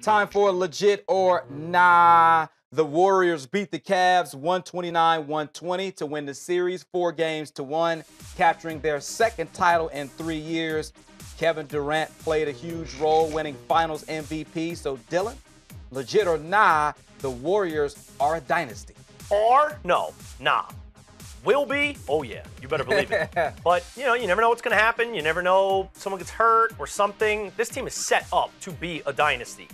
Time for legit or nah. The Warriors beat the Cavs 129-120 to win the series 4-1, capturing their second title in 3 years. Kevin Durant played a huge role, winning Finals MVP. So, Dylan, legit or nah, the Warriors are a dynasty. Or no, nah. Will be? Oh, yeah. You better believe it. But, you never know what's going to happen. You never know someone gets hurt or something. This team is set up to be a dynasty.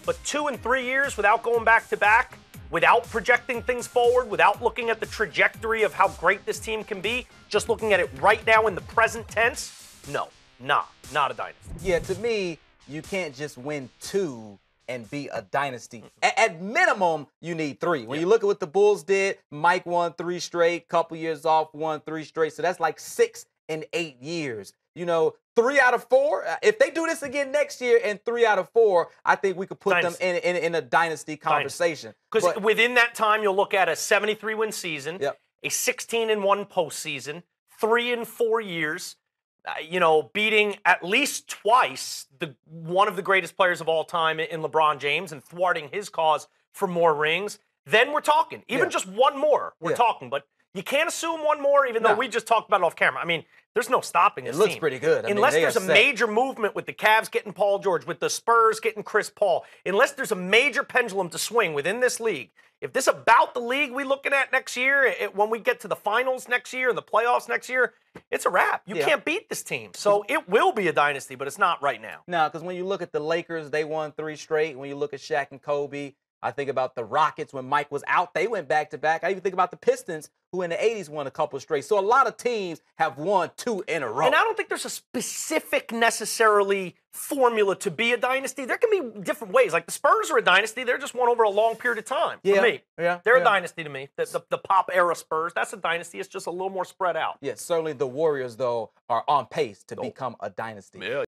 But 2 and 3 years without going back-to-back, without projecting things forward, without looking at the trajectory of how great this team can be, just looking at it right now in the present tense, no, not a dynasty. Yeah, to me, you can't just win 2 and be a dynasty. At minimum, you need 3. When you look at what the Bulls did, Mike won 3 straight, couple years off, won 3 straight. So that's like 6 and 8 years. 3 out of 4. If they do this again next year and 3 out of 4, I think we could put them in a dynasty conversation. Because within that time, you'll look at a 73-win season, a 16-1 postseason, 3 and 4 years, beating at least twice one of the greatest players of all time in LeBron James and thwarting his cause for more rings. Then we're talking. Even just one more, we're talking. But you can't assume one more, even though we just talked about it off camera. I mean, there's no stopping this team. It looks pretty good. Unless there's a major movement with the Cavs getting Paul George, with the Spurs getting Chris Paul, unless there's a major pendulum to swing within this league. If this is about the league we're looking at next year, when we get to the finals next year and the playoffs next year, it's a wrap. You can't beat this team. So it will be a dynasty, but it's not right now. No, because when you look at the Lakers, they won 3 straight. When you look at Shaq and Kobe, I think about the Rockets when Mike was out. They went back-to-back. I even think about the Pistons, who in the 80s won a couple straight. So a lot of teams have won 2 in a row. And I don't think there's a specific necessarily formula to be a dynasty. There can be different ways. Like the Spurs are a dynasty. They're just won over a long period of time for me. They're a dynasty to me. The pop-era Spurs, that's a dynasty. It's just a little more spread out. Yes, certainly the Warriors, though, are on pace to become a dynasty. Yeah.